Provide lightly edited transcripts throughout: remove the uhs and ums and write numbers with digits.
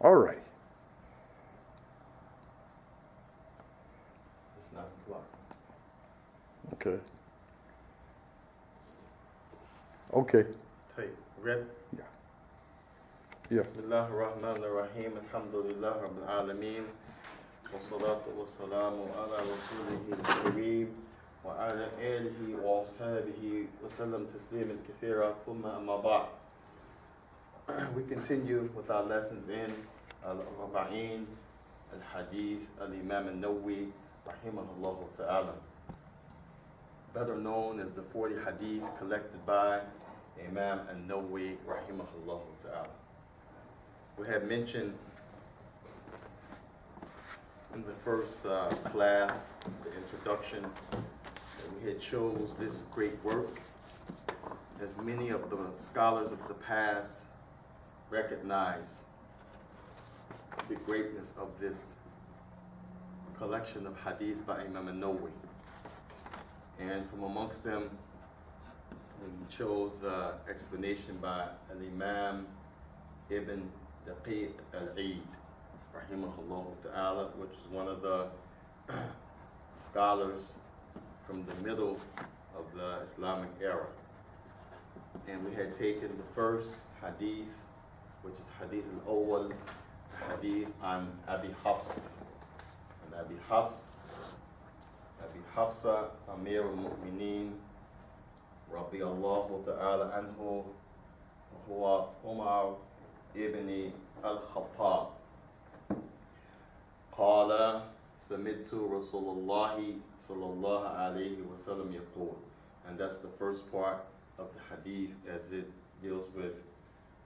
All right. It's not clock. Okay. Okay. Tape. Ready? Yeah. Bismillah ar-Rahman ar-Rahim. Alhamdulillah Rabbil Alameen. Wassalatu wassalamu ala rasulihi al-kareem. Wa ala alihi wa ashabihi wa sallam tasliman kathira. Thumma amma ba'd. We continue with our lessons in al-Arba'in, al-Hadeeth, al-Imam al-Nawawi, rahimahullah ta'ala. Better known as the 40 Hadith collected by Imam al-Nawawi, rahimahullah ta'ala. We had mentioned in the first class, the introduction, that we had chose this great work, as many of the scholars of the past recognize the greatness of this collection of hadith by Imam al-Nawawi. And from amongst them, we chose the explanation by Al-Imam Ibn Daqiq al-Eid, rahimahullah ta'ala, which is one of the scholars from the middle of the Islamic era. And we had taken the first hadith, which is hadith al-awwal, hadith on Abi Hafs. And Abi Hafsa, Amir al-Mu'mineen, radiyallahu ta'ala anhu, huwa Umar ibn al-Khattab. قال سمعت رسول الله صلى الله عليه وسلم يقول. And that's the first part of the hadith, as it deals with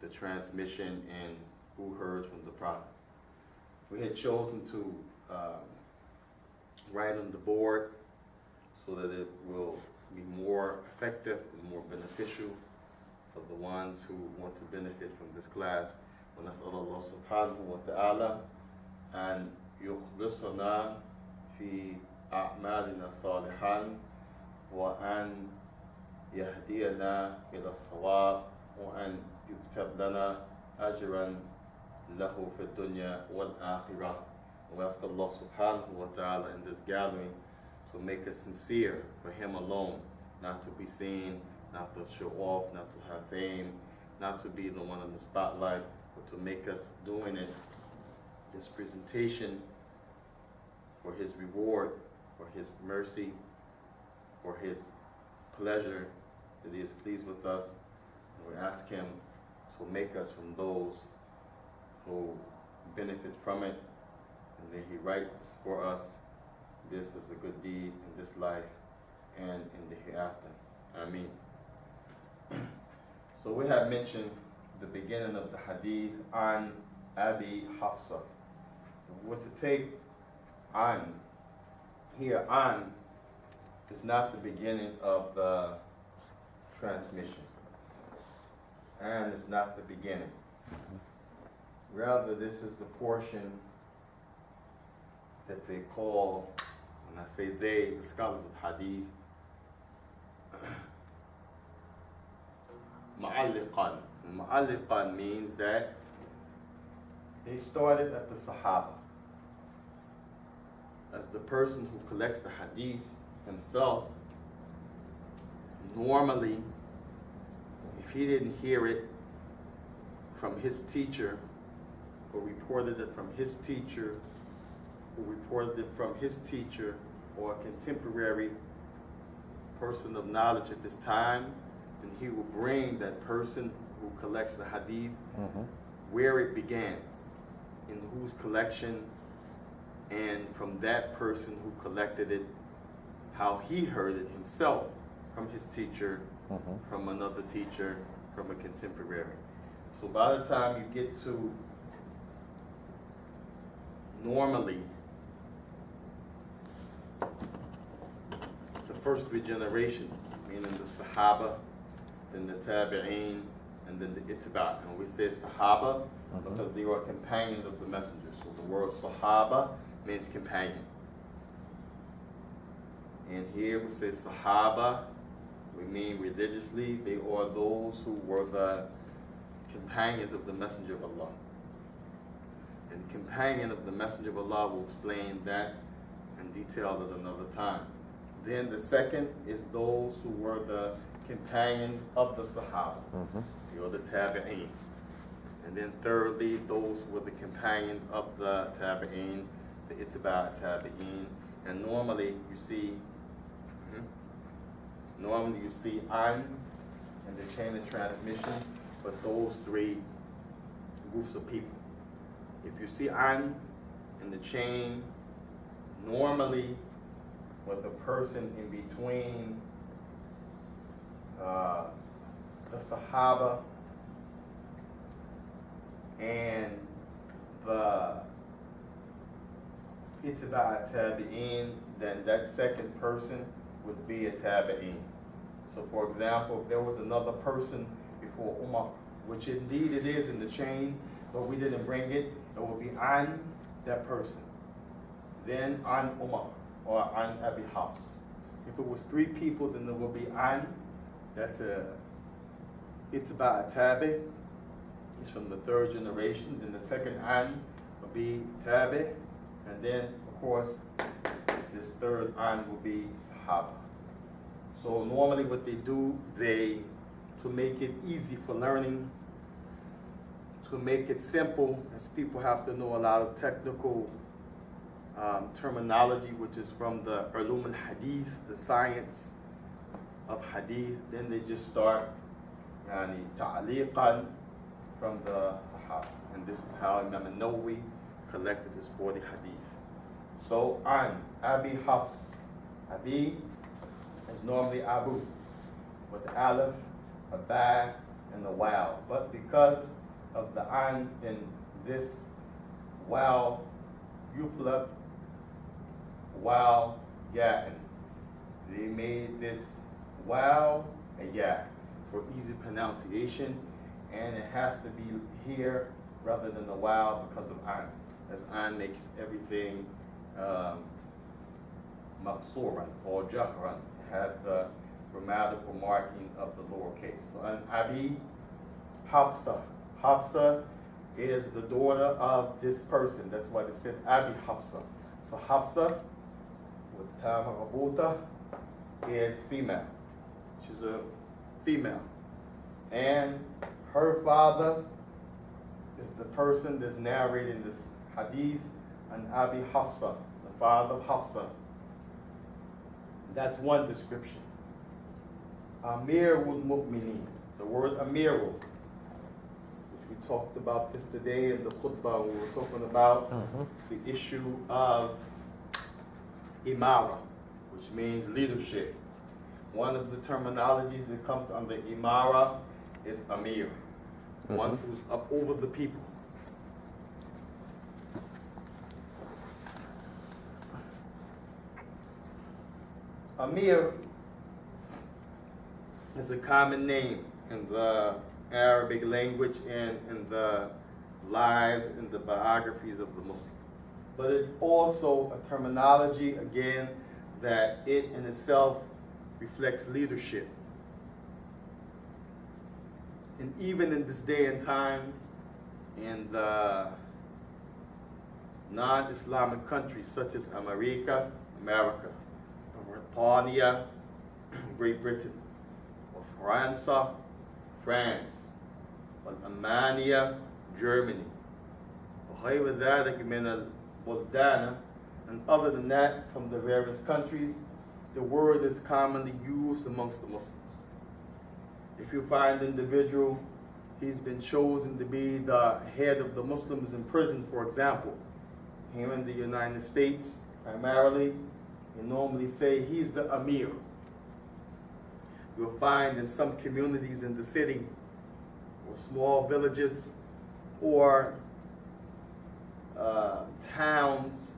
the transmission and who heard from the Prophet. We had chosen to write on the board so that it will be more effective and more beneficial for the ones who want to benefit from this class. ونسأل الله سبحانه وتعالى أن يخلصنا في أعمالنا صالحا وأن يهدينا إلى الصواب وأن يكتب لنا أجرا له في الدنيا والآخرة. We ask Allah subhanahu wa ta'ala in this gathering to make us sincere for Him alone, not to be seen, not to show off, not to have fame, not to be the one in the spotlight, but to make us doing it, this presentation, for His reward, for His mercy, for His pleasure, that He is pleased with us. And we ask Him to make us from those who benefit from it, and that He writes for us this is a good deed in this life and in the hereafter. Ameen. So we have mentioned the beginning of the hadith on Abi Hafsa. If we were to take on, here on is not the beginning of the transmission. And it's not the beginning. Rather, this is the portion that they call, when I say they, the scholars of hadith, Ma'alliqan. And Ma'alliqan means that they started at the Sahaba. As the person who collects the hadith himself, normally, if he didn't hear it from his teacher, or reported it from his teacher, who reported it from his teacher, or a contemporary person of knowledge of his time, then he will bring that person who collects the hadith where it began, in whose collection, and from that person who collected it, how he heard it himself from his teacher, from another teacher, from a contemporary. So by the time you get to normally the first three generations, meaning the Sahaba, then the Tabi'een, and then the Ittiba'. And we say Sahaba because they were companions of the Messenger. So the word Sahaba means companion. And here we say Sahaba, we mean religiously, they are those who were the companions of the Messenger of Allah. and companion of the Messenger of Allah. Will explain that in detail at another time. Then the second is those who were the companions of the Sahaba, or the Tabi'een. And then thirdly, those who were the companions of the Tabi'een, the Ittiba' Tabi'een. And normally you see an in the chain of transmission, but those three groups of people. If you see an in the chain, normally with a person in between the Sahaba and the Ittiba' Tabi'een, then that second person would be a Tabi'een. So for example, if there was another person before Umar, which indeed it is in the chain, but we didn't bring it, it would be an that person. Then an Umar, or an Abi Hafs. If it was three people, then it would be an, that's a Ittiba' Tabi', he's from the third generation. Then the second an would be Tabi', and then of course this third an will be Sahaba. So normally what they do, to make it easy for learning, to make it simple, as people have to know a lot of technical terminology, which is from the ulum al-Hadeeth, the science of Hadeeth. Then they just start ta'liqan from the Sahaba. And this is how Imam al-Nawawi collected his 40 Hadith. So, an Abi Hafs. Abi is normally Abu, with the Aleph, a Ba, and the Waw. But because of the an in this Waw, Yuplab, Waw, Ya'in. They made this Waw a Ya for easy pronunciation, and it has to be here rather than the Waw because of an, as an makes everything maqsuran or jahran. It has the grammatical marking of the lowercase. So an Abi Hafsa. Hafsa is the daughter of this person. That's why they said Abi Hafsa. So Hafsa, with the time of Abuta, is female. She's a female. And her father is the person that's narrating this hadith, an Abi Hafsa, the father of Hafsa. That's one description. Amirul Mu'mineen, the word Amirul, which we talked about this today in the khutbah when we were talking about the issue of Imara, which means leadership. One of the terminologies that comes under Imara is Amir, one who's up over the people. Amir is a common name in the Arabic language and in the lives and the biographies of the Muslims. But it's also a terminology, again, that it in itself reflects leadership. And even in this day and time, in the non-Islamic countries such as America, Britannia, Great Britain, or France, or Almania, Germany, and other than that, from the various countries, the word is commonly used amongst the Muslims. If you find an individual, he's been chosen to be the head of the Muslims in prison, for example, here in the United States, primarily, you normally say he's the Amir. You'll find in some communities in the city, or small villages, or towns,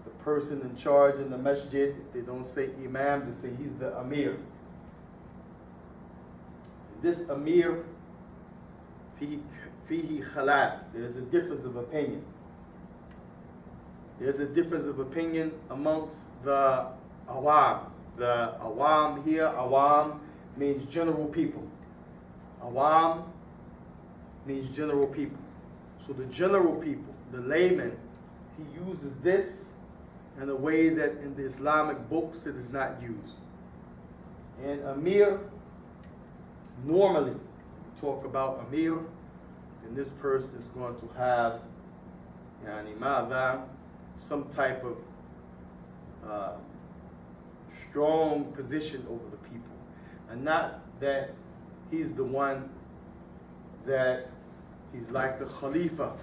the person in charge in the masjid, if they don't say imam, they say he's the Amir. This Amir, fihi khalaf, there's a difference of opinion. There's a difference of opinion amongst the awam. The awam here, awam means general people. Awam means general people. So the general people, the layman, he uses this in a way that in the Islamic books it is not used. And Amir, normally talk about Amir, and this person is going to have some type of strong position over the people. And not that he's the one that he's like the Khalifa.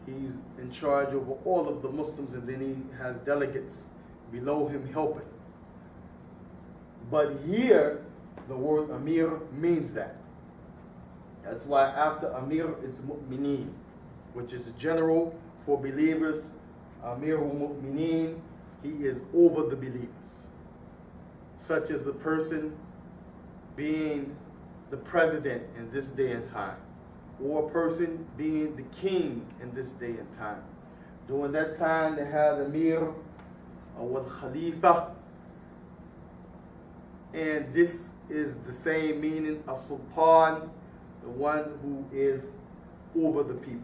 He's in charge over all of the Muslims, and then he has delegates below him helping. But here, the word Amir means that. That's why after Amir, it's Mu'mineen, which is a general for believers. Amirul Mu'mineen, he is over the believers. Such as a person being the president in this day and time, or a person being the king in this day and time. During that time, they had Amir or Khalifa, and this is the same meaning of Sultan, the one who is over the people.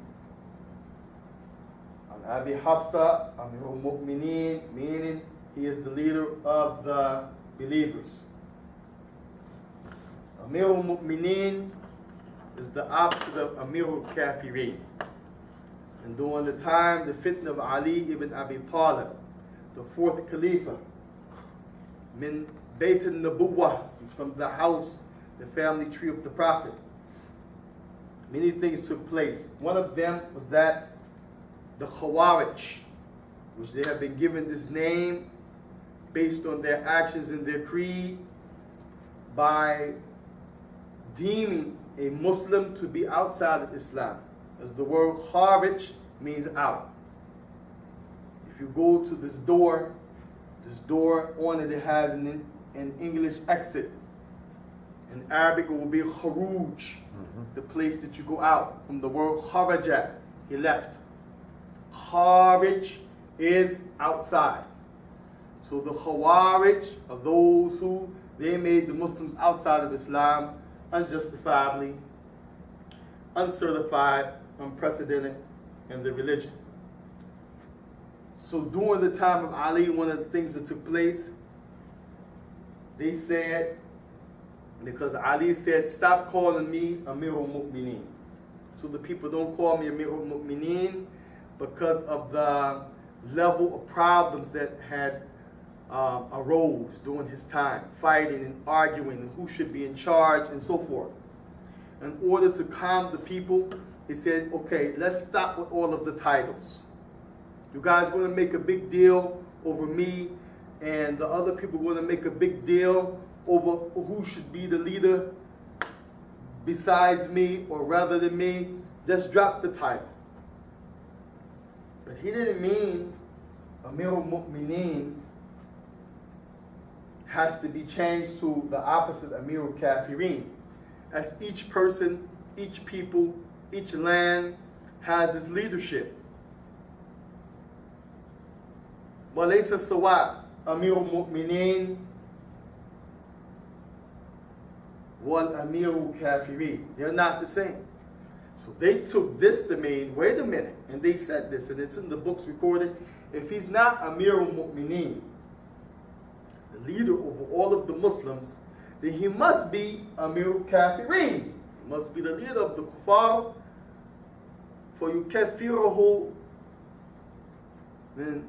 And Abi Hafsa, Amirul Mu'mineen, meaning he is the leader of the believers. Amirul Mu'mineen is the opposite of Amirul Kafirin. And during the time, the fitna of Ali ibn Abi Talib, the fourth Khalifa, min Bayt al-Nabuwah, is from the house, the family tree of the Prophet. Many things took place. One of them was that the Khawarij, which they have been given this name based on their actions and their creed, by deeming a Muslim to be outside of Islam, as the word Kharij means out. If you go to this door on it has an English exit. In Arabic it will be Kharuj, the place that you go out. From the word Kharaja, he left. Kharij is outside. So the Khawarij are those who they made the Muslims outside of Islam, unjustifiably, uncertified, unprecedented in the religion. So during the time of Ali, one of the things that took place, they said, because Ali said, stop calling me Amirul Mu'mineen. So the people don't call me Amirul Mu'mineen because of the level of problems that had arose during his time, fighting and arguing and who should be in charge and so forth. In order to calm the people, he said, okay, let's stop with all of the titles. You guys are going to make a big deal over me, and the other people are going to make a big deal over who should be the leader besides me or rather than me. Just drop the title. But he didn't mean Amirul Mu'mineen has to be changed to the opposite, Amirul Kafirin. As each person, each people, each land has its leadership. وَلَيْسَ سَوَاء أَمِيرُ الْمُؤْمِنِينَ وَالْأَمِيرُ الْكَافِرِينَ. They're not the same. So they took this to mean, wait a minute, and they said this, and it's in the books recorded, if he's not Amirul Mu'mineen, the leader over all of the Muslims, then he must be Amirul Kafirin. He must be the leader of the Kuffar, for yukaffiruhu min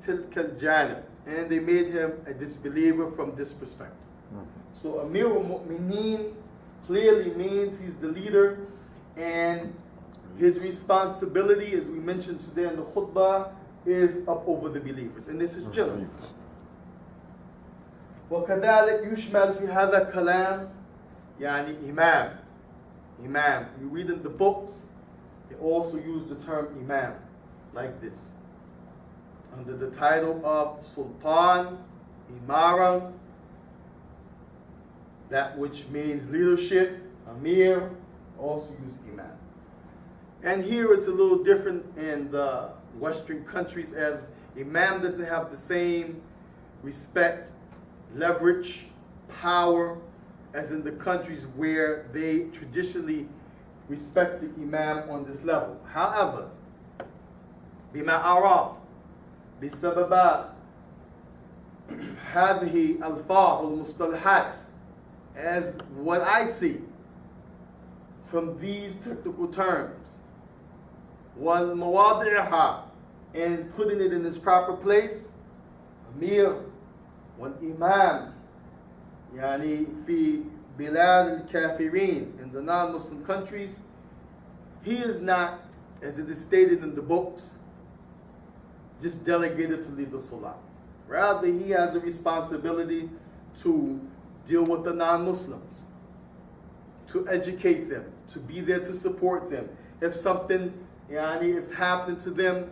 tilka al-janib. And they made him a disbeliever from this perspective. So Amirul Mu'mineen clearly means he's the leader, and his responsibility, as we mentioned today in the khutbah, is up over the believers. And this is general. وكذلك يشمل في هذا الكلام يعني إمام. Imam. You read in the books, they also use the term Imam like this, under the title of Sultan, Imara, that which means leadership. Amir, also use Imam. And here it's a little different in the Western countries, as Imam doesn't have the same respect, leverage, power as in the countries where they traditionally respect the Imam on this level. However, بما أرى بسبب هذه الألفاظ والمصطلحات, as what I see from these technical terms, والمواضعها, and putting it in its proper place, أمير والإمام يعني في بلاد الكافرين, in the non-Muslim countries, he is not, as it is stated in the books, just delegated to lead the salah. Rather, he has a responsibility to deal with the non-Muslims, to educate them, to be there to support them. If something is happening to them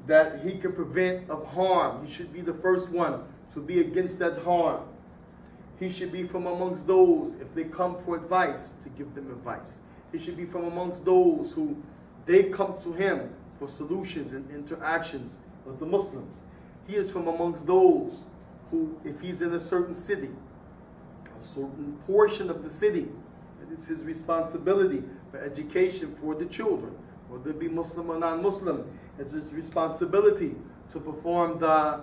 that he can prevent of harm, he should be the first one to be against that harm. He should be from amongst those, if they come for advice, to give them advice. He should be from amongst those who they come to him for solutions and interactions with the Muslims. He is from amongst those who, if he's in a certain city, a certain portion of the city, it's his responsibility for education for the children, whether it be Muslim or non-Muslim. It's his responsibility to perform the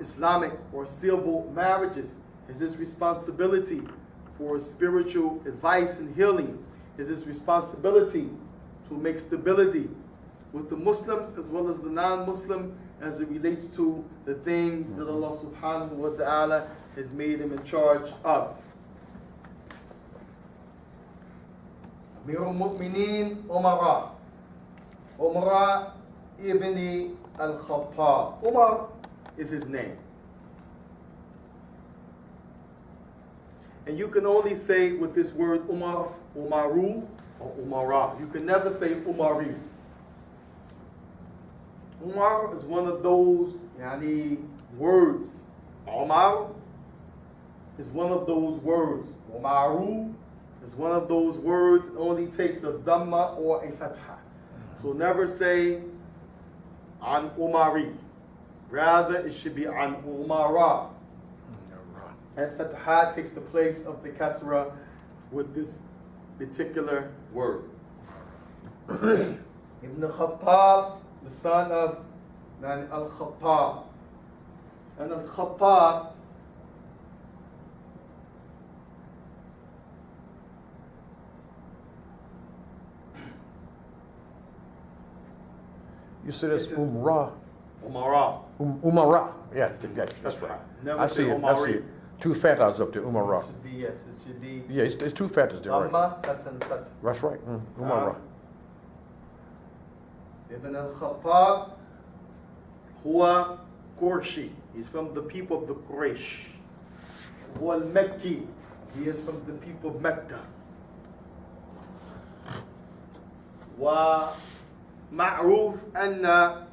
Islamic or civil marriages. It's his responsibility for spiritual advice and healing. It's his responsibility to make stability with the Muslims as well as the non-Muslim as it relates to the things that Allah subhanahu wa ta'ala has made him in charge of. Amir al-Mu'mineen Umara. Umar ibn al-Khattab. Umar is his name. And you can only say with this word Umar, Umaru, or Umara. You can never say Umari. Umar is one of those words. Umar is one of those words. Umaru is one of those words. It only takes a Dhamma or a Fatha. So never say An Umari. Rather, it should be An Umara. And Fatha takes the place of the Kasra with this particular word. Ibn Khattab, the son of Al-Khattab. And Al-Khattab You said it's Umrah. Umara. Umara. Yeah, that's right. Never I say see it. I Umari. see it. Two fatas up there, Umara. It should be, yes, it should be Yeah, it's two fatas there, right? Dhamma, Fatan, Fat. That's right. Umara. Ibn al-Khattab, huwa Qurshi. He's from the people of the Quraysh. Huwa al-Makki. He is from the people of Mecca. Wa ma'ruf anna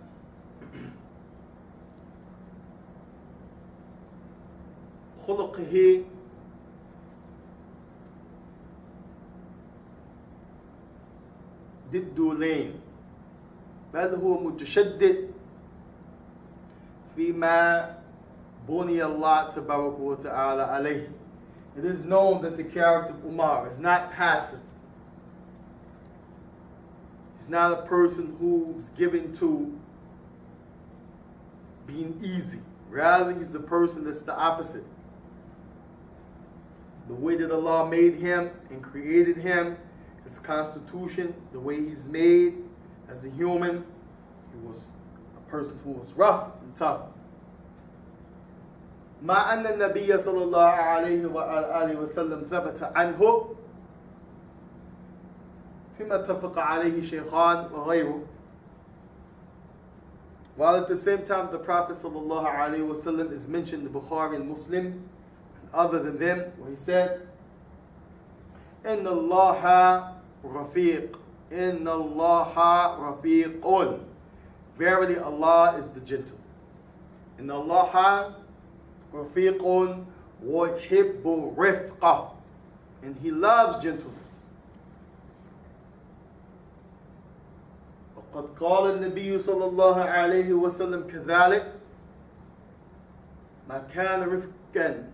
خلقه ضد لين بل هو متشدد فيما بني الله تبارك وتعالى عليه. It is known that the character of Umar is not passive. He's not a person who's given to being easy. Rather, he's a person that's the opposite. The way that Allah made him and created him, his constitution, the way he's made as a human, he was a person who was rough and tough. مع أن النبي صلى الله عليه وآله وسلم ثبت عنه فيما اتفق عليه شيخان وغيره. While at the same time the Prophet صلى الله عليه وسلم is mentioned in Bukhari and Muslim, and other than them, where he said, إن الله رفيق, إن الله رفيق. Verily Allah is the gentle. إن الله رفيق ويحب الرفق. And he loves gentleness. وقد قال النبي صلى الله عليه وسلم كذلك ما كان رفقا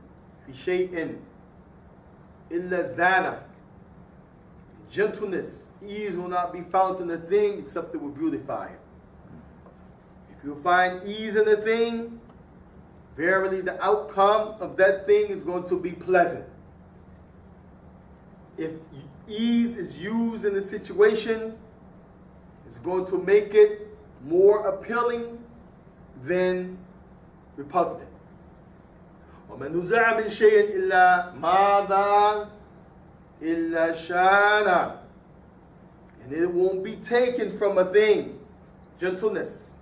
في شيء إلا زانه. Gentleness, ease will not be found in a thing except it will beautify it. If you find ease in a thing, verily the outcome of that thing is going to be pleasant. If ease is used in a situation, it's going to make it more appealing than repugnant. وَمَنْ نُزَعَ مِنْ شَيْءٍ إِلَّا مَاذَا إِلَّا شَانَ. And it won't be taken from a thing. Gentleness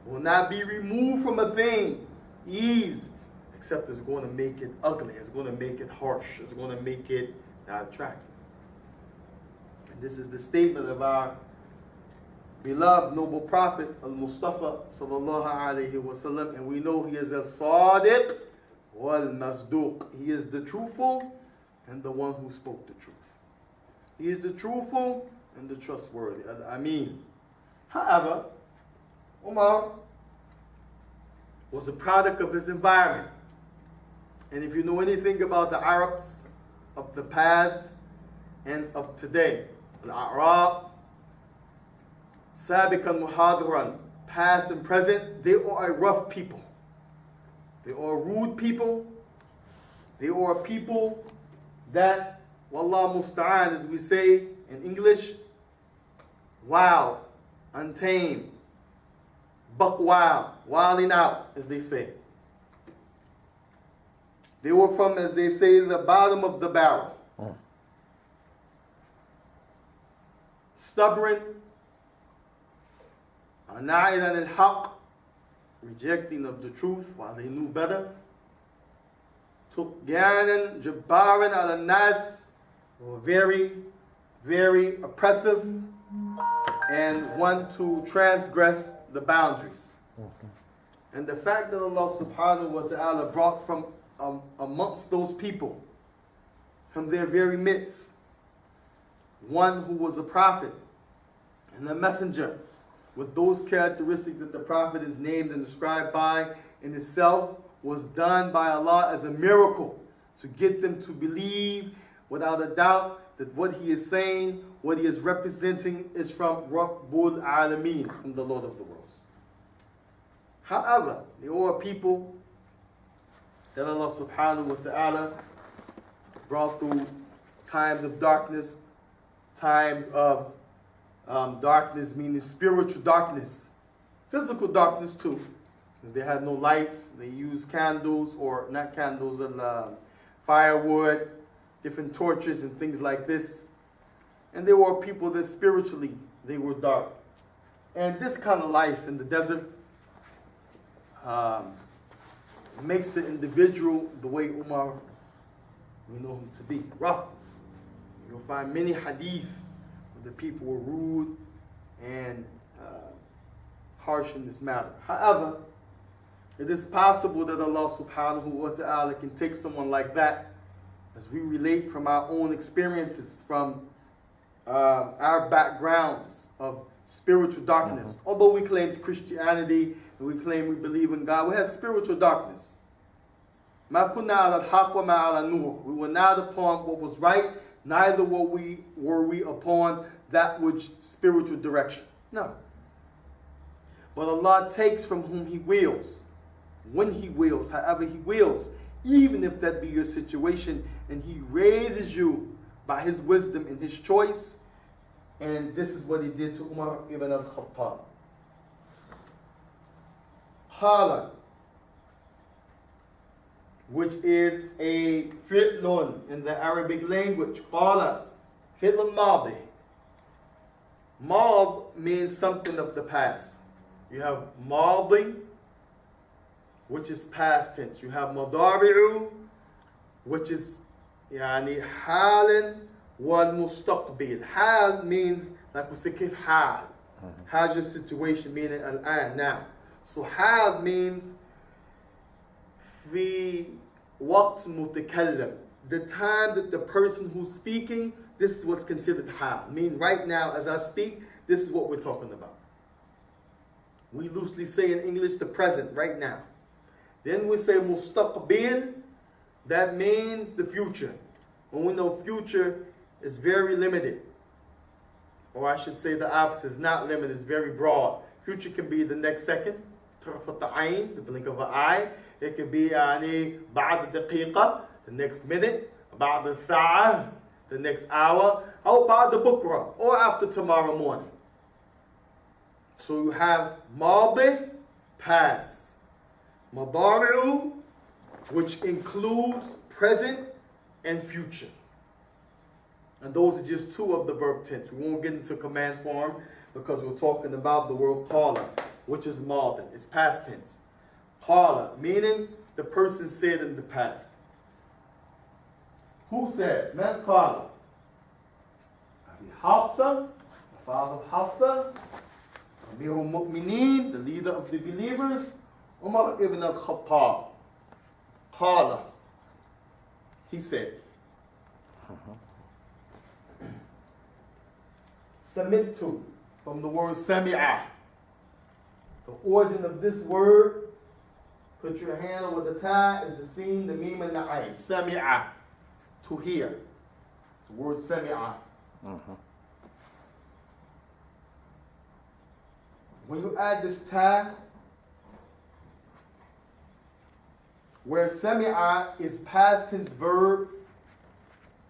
will not be removed from a thing. Ease, except it's going to make it ugly. It's going to make it harsh. It's going to make it not attractive. And this is the statement of our beloved noble prophet al-Mustafa sallallahu alayhi wasallam, and we know he is al-Sadiq wal-Masduq. He is the truthful and the one who spoke the truth. He is the truthful and the trustworthy. I mean, however, Umar was a product of his environment. And if you know anything about the Arabs of the past and of today, Al-A'rab, Sabiqan Muhadran, past and present, they are a rough people. They are rude people. They are people that, Wallah musta'an, as we say in English, wild, untamed, buck wild, wilding out, as they say. They were from, as they say, the bottom of the barrel. Stubborn, ana'idan al-haq, rejecting of the truth while they knew better. Tughyanan, jabbaran al-nas, were very, very oppressive and want to transgress the boundaries. And the fact that Allah subhanahu wa ta'ala brought from amongst those people, from their very midst, one who was a prophet and a messenger with those characteristics that the prophet is named and described by in itself, was done by Allah as a miracle to get them to believe without a doubt that what he is saying, what he is representing, is from Rabbul Alameen, from the Lord of the worlds. However, there are people that Allah subhanahu wa ta'ala brought through times of darkness, times of darkness meaning spiritual darkness, physical darkness too, because they had no lights. They used candles, or not candles, and firewood, different torches and things like this. And there were people that spiritually they were dark. And this kind of life in the desert makes the individual the way Umar, we know him to be, rough. You'll find many hadith where the people were rude and harsh in this matter. However, it is possible that Allah subhanahu wa ta'ala can take someone like that, as we relate from our own experiences, from our backgrounds of spiritual darkness. Although we claim Christianity and we claim we believe in God, we have spiritual darkness. مَا كُنَّا عَلَى الْحَقِّ وَمَا عَلَى النُّورِ. We were not upon what was right, neither were we upon that which spiritual direction. No. But Allah takes from whom He wills, when He wills, however He wills, even if that be your situation, and He raises you by His wisdom and His choice. And this is what He did to Umar ibn al-Khattab. Qala, which is a fi'lun in the Arabic language. Qala, fi'lun madi. Mad means something of the past. You have madi, which is past tense. You have madari'u, which is yani halan wal mustaqbil. Hal means, like we say, kif hal. How's your situation, meaning al-an, now. So hal means fi waqt mutakallam, the time that the person who's speaking, this is what's considered hal. Mean right now as I speak, this is what we're talking about. We loosely say in English the present, right now. Then we say mustaqbil, that means the future. When we know future is very limited, or I should say the opposite, is not limited, it's very broad. Future can be the next second, طرفة عين, the blink of an eye. It could be يعني بعد دقيقة, the next minute. بعد الساعة, the next hour. أو بعد بكرة, or after tomorrow morning. So you have ماضي, past. مضارع, which includes present and future. And those are just two of the verb tense. We won't get into command form because we're talking about the word qala, which is madin. It's past tense. Qala, meaning the person said in the past. Who said? Man qala. Abi Hafsa, the father of Hafsa, Amir al-Mu'mineen, the leader of the believers, Umar ibn al-Khattab. Qala. He said. Sami'tu, from the word sami'a. The origin of this word, put your hand over the ta, is the sin, the mim, and the ayn. Sami'a, to hear. The word sami'a. When you add this ta, where sami'a is past tense verb,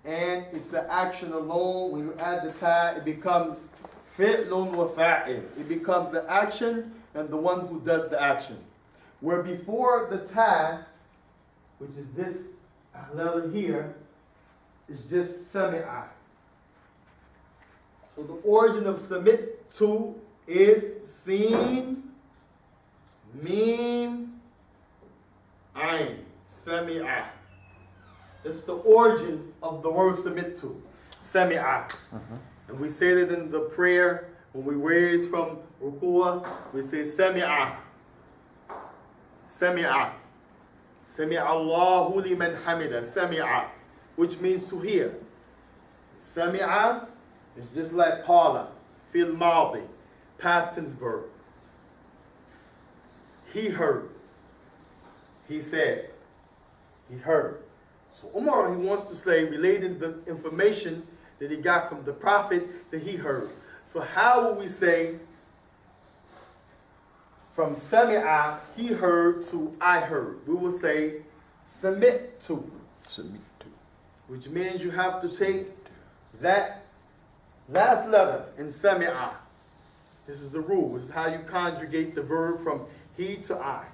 and it's the action alone. When you add the ta, it becomes fi'lun wa fa'il. It becomes the action and the one who does the action. Where before the ta, which is this letter here, is just sami'a. So the origin of submit to is sin, mim, ayn, sami'a. That's the origin of the word submit to, sami'a. And we say that in the prayer when we raise from ruku'ah, we say sami'a, sami'a, sami'a Allahu liman hamida, sami'a, which means to hear. Sami'a is just like qala, fil madi, past tense verb. He heard, he said, he heard. So Umar, he wants to say, relating the information that he got from the Prophet that he heard. So how will we say from sami'a, he heard, to I heard? We will say submit to. Submit to. Which means you have to take that last letter in sami'a. This is a rule. This is how you conjugate the verb from he to I.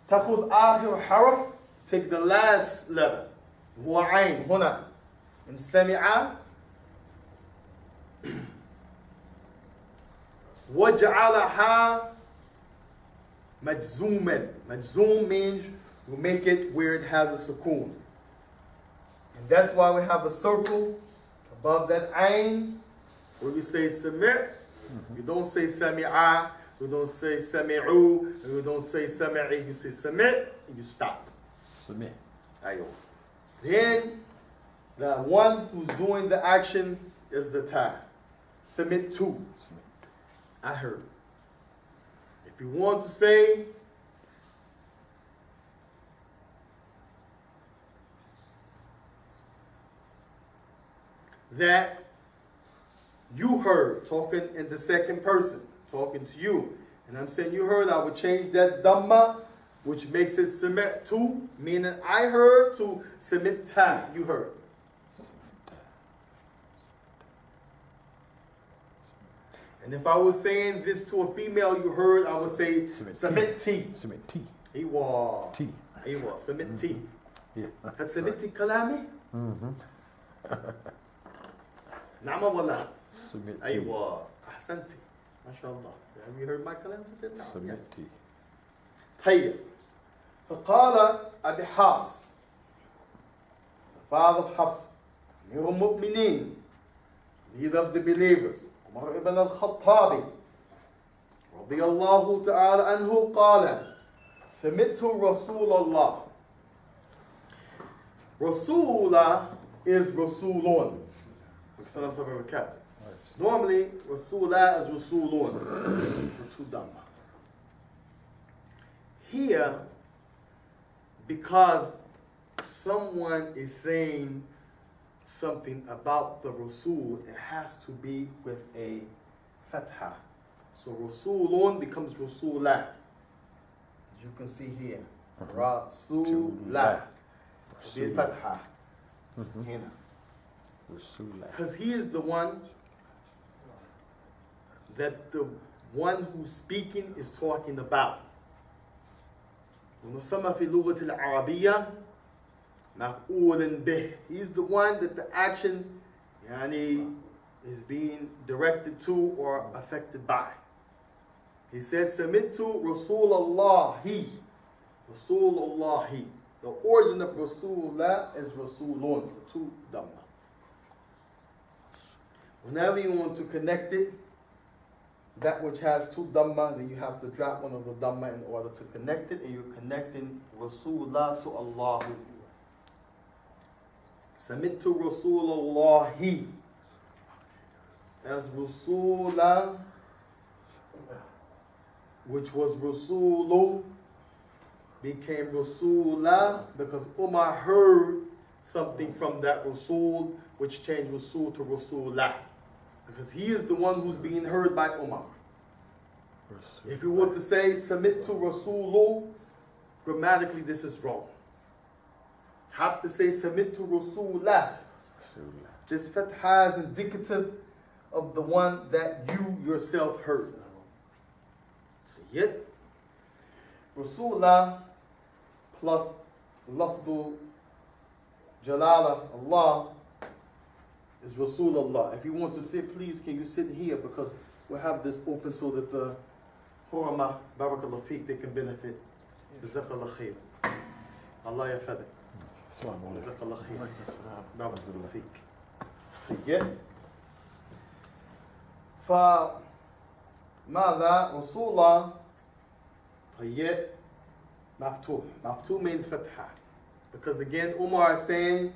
تأخذ آخر حرف, take the last letter. هو عين هنا. In سمع وجعلها مجزوما. مجزوم means we make it where it has a sukoon. And that's why we have a circle above that ayn where we say سمع. You don't say سمع. You don't say sami'u, and you don't say sami'i, you say sami', and you stop. Submit. Ayo. Then, the one who's doing the action is the ta. Submit to. I heard. If you want to say, that you heard, talking in the second person, talking to you, and I'm saying you heard, I would change that dhamma, which makes it submit to, meaning I heard, to submit ta, you heard. And if I was saying this to a female you heard, I would say submit T. Submit T. Ewa. T. Ewa. Submit T. Yeah. هل سمعتي كلامي؟ نعم ولا؟ Submit T. أيوة أحسنتي ما شاء الله. Have you heard my كلام? She said no. Submit Yes. T. طيب فقال أبي حفص, the father of Hafs, أمير المؤمنين, leader of the believers, عمر ibn al-Khattab رضي الله تعالى عنه قال سمعت رسول الله. Rasula is Rasulun. Normally, Rasula is Rasulun. With two dhamma. Here, because someone is saying something about the Rasul, it has to be with a fatha. So Rasulun becomes Rasulah. As you can see here. Rasulah. Be a fatha. Hina. Rasulullah. Because he is the one that the one who's speaking is talking about. وَنُسَمَّ فِي لُغَةِ الْعَرَبِيَّةِ مَفْعُولٍ بِهِ. He's the one that the action is being directed to or affected by. He said, Samittu Rasulallahi. Rasulallahi. The origin of Rasulullah is Rasulun, two Dhamma. Whenever you want to connect it, that which has two Dhamma, then you have to drop one of the Dhamma in order to connect it, and you're connecting Rasulullah to Allah. Samittu Rasulallahi. As Rasulah, which was Rasulu, became Rasulah because Umar heard something from that Rasul, which changed Rasul to Rasulah. Because he is the one who's being heard by Umar. If you were to say, submit to Rasulu, grammatically this is wrong. Have to say, submit to Rasulah. This fatha is indicative of the one that you yourself heard. Yet, Rasulullah plus lafdul jalala Allah is Rasulullah. If you want to sit, please can you sit here, because we'll have this open so that the Hurama, Barakallah Fiqh, they can benefit. Jazakallah khair. Allah yafadek. Jazakallah khair. Barakallah Fiqh. Yeah. فماذا رسول طيب مفتوح. Maftuh means fatha. Because again, Umar is saying,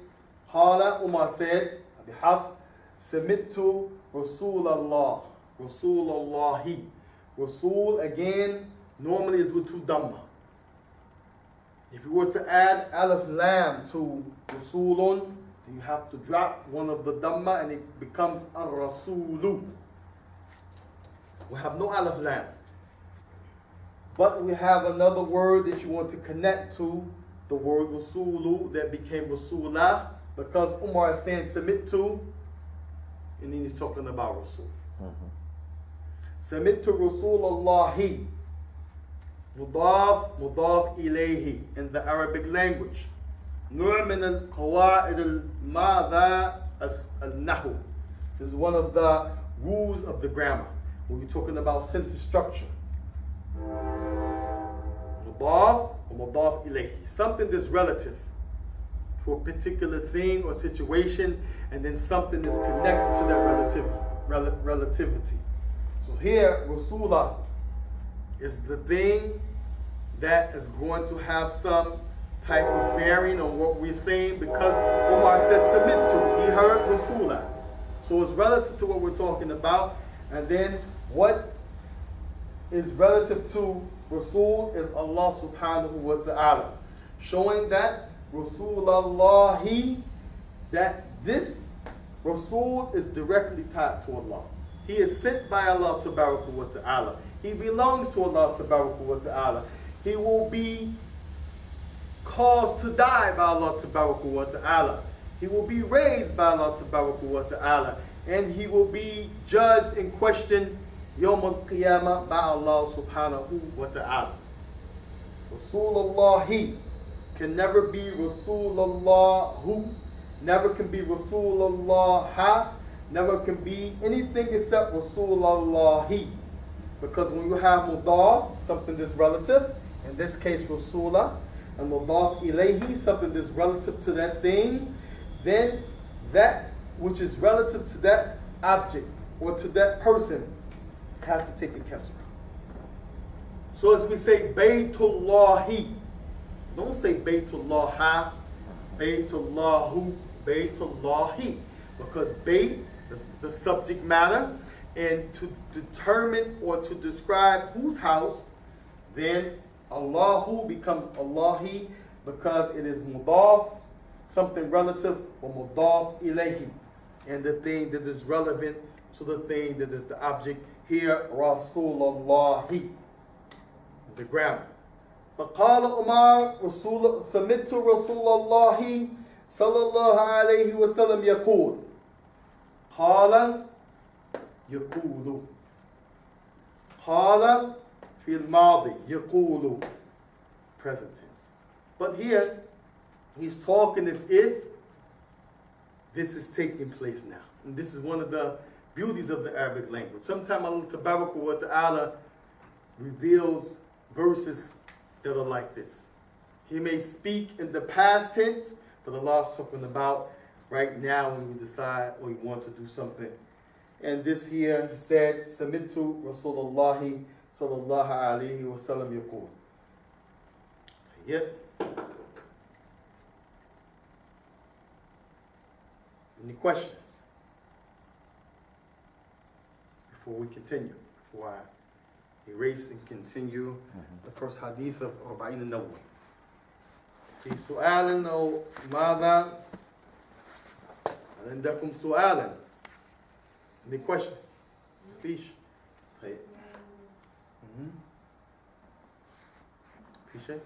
Umar said, Abi Hafs, Samittu Rasulallah. Rasulallahi. Rasul again normally is with two Dhamma. If you were to add Alif Lam to Rasulun, then you have to drop one of the Dhamma and it becomes Ar-Rasulu. We have no Alif Lam. But we have another word that you want to connect to the word Rasulu that became Rasulah, because Umar is saying submit to, and then he's talking about Rasul. Submit to Rasulallahi. Mudaf, mudaf ilayhi in the Arabic language. Nur min al-qawa'id al-ma'dha al-nahu. This is one of the rules of the grammar when we're talking about sentence structure. Mudaf or mudaf ilayhi. Something that's relative to a particular thing or situation, and then something that's connected to that relativity. So here, Rasulah is the thing that is going to have some type of bearing on what we're saying, because Umar says submit to. He heard Rasulah. So it's relative to what we're talking about. And then what is relative to Rasul is Allah subhanahu wa ta'ala. Showing that Rasulallahi, that this Rasul is directly tied to Allah. He is sent by Allah tabaraka wa ta'ala. He belongs to Allah tabaraka wa ta'ala. He will be caused to die by Allah tabaraka wa ta'ala. He will be raised by Allah tabaraka wa ta'ala. And he will be judged and questioned Yawm al-Qiyamah by Allah subhanahu wa ta'ala. Rasulullahi can never be Rasulullahu, never can be Rasulullah, never can be anything except Rasulullahi. Because when you have mudaf, something that's relative, in this case Rasulah, and mudaf ilayhi, something that's relative to that thing, then that which is relative to that object or to that person has to take a kasra. So as we say Baytullahi, don't say Baytullaha, Baytullahu, Baytullahi, because Bayt is the subject matter, and to determine or to describe whose house, then Allahu becomes Allahi, because it is mudaf, something relative, ومضاف إليه, and the thing that is relevant to the thing that is the object. Here, Rasulullahi, the grammar. فقال عمر سمعت رسول الله صلى الله عليه وسلم يقول قال يقول قال في الماضي يقول present tense. But here he's talking as if this is taking place now. And this is one of the beauties of the Arabic language. Sometimes Allah Tabaraka wa Ta'ala reveals verses that are like this. He may speak in the past tense, but Allah is talking about right now when we decide or we want to do something. And this here said, Samitu Rasulullahi sallallahu alayhi wa sallam yaqul. Yep. Any questions? Before we continue, before I erase and continue the first hadith of Arba'in al-Nawwi. في سؤال أو ماذا؟ هل عندكم سؤالا؟ Any questions? مفيش. طيب. في شيء؟